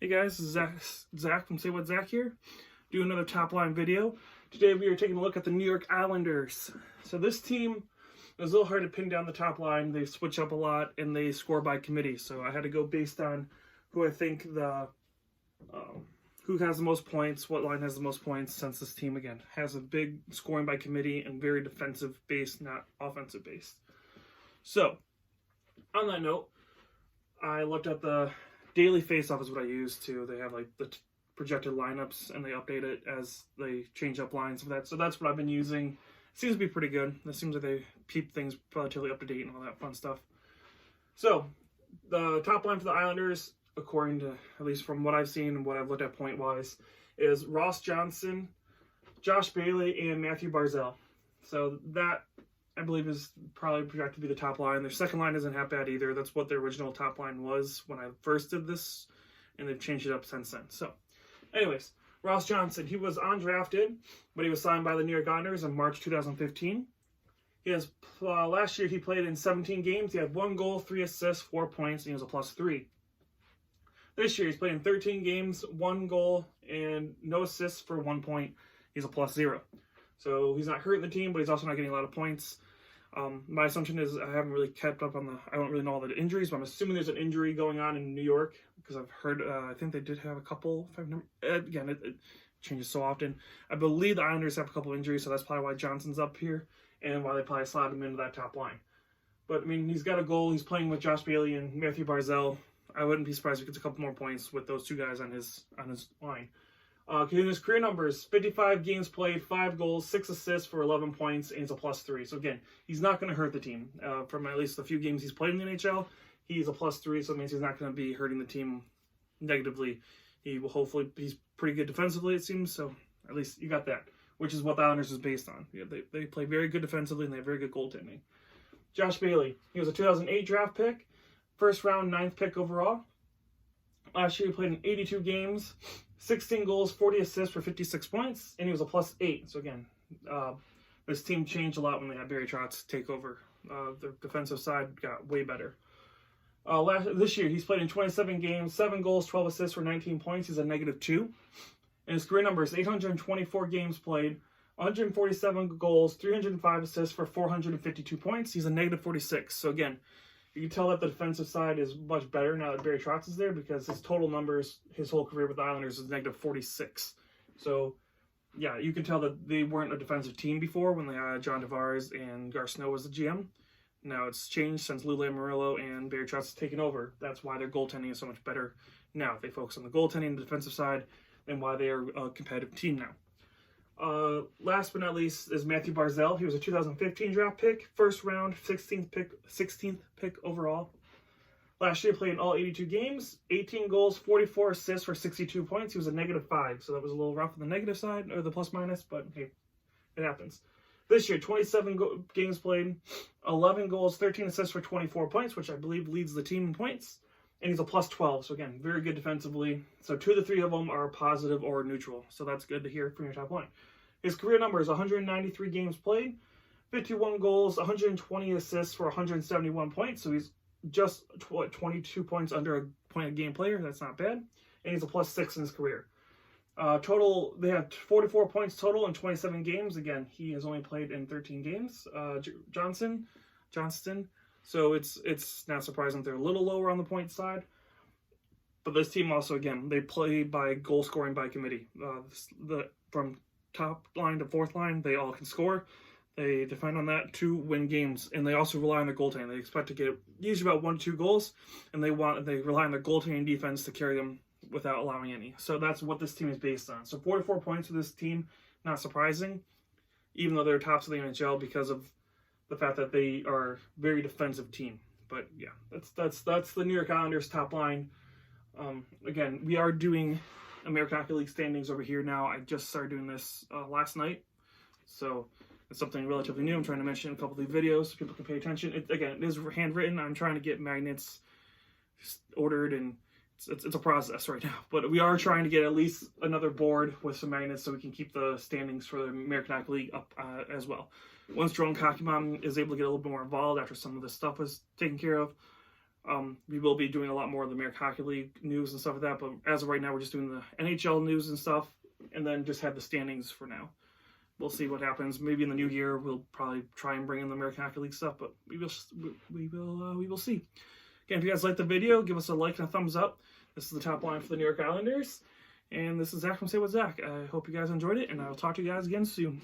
Hey guys, this is Zach from Say What Zach here. Do another top line video. Today we are taking a look at the New York Islanders. So this team is a little hard to pin down the top line. They switch up a lot and they score by committee. So I had to go based on who I think who has the most points, what line has the most points, since this team again has a big scoring by committee and very defensive based, not offensive based. So on that note, I looked at the daily face-off is what I use too. They have like the projected lineups and they update it as they change up lines for that. So that's what I've been using. Seems to be pretty good. It seems like they keep things relatively up to date and all that fun stuff. So the top line for the Islanders, according to at least from what I've seen and what I've looked at point wise, is Ross Johnston, Josh Bailey, and Matthew Barzal. So that I believe is probably projected to be the top line. Their second line isn't half bad either. That's what their original top line was when I first did this, and they've changed it up since then. So, anyways, Ross Johnston, he was undrafted, but he was signed by the New York Islanders in March 2015. He has last year he played in 17 games. He had 1 goal, 3 assists, 4 points, and he was a +3. This year he's played in 13 games, 1 goal, and no assists for 1 point. He's a +0. So he's not hurting the team, but he's also not getting a lot of points. My assumption is I haven't really kept up on I don't really know all the injuries, but I'm assuming there's an injury going on in New York because I've heard, I think they did have a couple, if I've never, again, it changes so often. I believe the Islanders have a couple injuries, so that's probably why Johnson's up here and why they probably slide him into that top line. But I mean, he's got a goal. He's playing with Josh Bailey and Matthew Barzal. I wouldn't be surprised if he gets a couple more points with those two guys on his line. In his career numbers, 55 games played, 5 goals, 6 assists for 11 points, and he's a +3. So again, he's not going to hurt the team. From at least the few games he's played in the NHL, he's a +3, so it means he's not going to be hurting the team negatively. He will hopefully, he's pretty good defensively, it seems, so at least you got that, which is what the Islanders is based on. Yeah, they play very good defensively, and they have very good goaltending. Josh Bailey, he was a 2008 draft pick, first round, 9th pick overall. Last year he played in 82 games, 16 goals, 40 assists for 56 points, and he was a +8. So again, this team changed a lot when they had Barry Trotz take over. The defensive side got way better. This year, he's played in 27 games, 7 goals, 12 assists for 19 points. He's a -2. And his career numbers, 824 games played, 147 goals, 305 assists for 452 points. He's a -46. So again, you can tell that the defensive side is much better now that Barry Trotz is there because his total numbers, his whole career with the Islanders is -46. So, yeah, you can tell that they weren't a defensive team before when they had John Tavares and Gar Snow as the GM. Now it's changed since Lou Lamoriello and Barry Trotz has taken over. That's why their goaltending is so much better now. They focus on the goaltending and the defensive side and why they are a competitive team now. Last but not least is Matthew Barzal. He was a 2015 draft pick, first round, 16th pick overall. Last year played in all 82 games, 18 goals, 44 assists for 62 points. He was a -5, so that was a little rough on the negative side, or the plus-minus, but hey, it happens. This year, 27 games played, 11 goals, 13 assists for 24 points, which I believe leads the team in points. And he's a +12, so again, very good defensively. So 2 of the 3 of them are positive or neutral. So that's good to hear from your top line. His career number is 193 games played, 51 goals, 120 assists for 171 points. So he's just 22 points under a point a game player. That's not bad. And he's a +6 in his career. Total, they have 44 points total in 27 games. Again, he has only played in 13 games. Johnston. So it's not surprising they're a little lower on the point side. But this team also, again, they play by goal scoring by committee. From top line to fourth line, they all can score. They defend on that to win games, and they also rely on their goaltending. They expect to get usually about 1 to 2 goals, and they rely on their goaltending defense to carry them without allowing any. So that's what this team is based on. So 44 points for this team, not surprising, even though they're tops of the NHL because of the fact that they are a very defensive team. But yeah, that's the New York Islanders top line. Again, we are doing American Hockey League standings over here now. I just started doing this last night, so it's something relatively new. I'm trying to mention a couple of these videos so people can pay attention. It is handwritten. I'm trying to get magnets ordered, and it's a process right now. But we are trying to get at least another board with some magnets so we can keep the standings for the American Hockey League up as well. Once Drone Hockey Mom is able to get a little bit more involved after some of this stuff was taken care of, We will be doing a lot more of the American Hockey League news and stuff like that, but as of right now, we're just doing the NHL news and stuff, and then just have the standings for now. We'll see what happens. Maybe in the new year, we'll probably try and bring in the American Hockey League stuff, but we will see. Again, if you guys like the video, give us a like and a thumbs up. This is the top line for the New York Islanders, and this is Zach from Say What Zach. I hope you guys enjoyed it, and I'll talk to you guys again soon.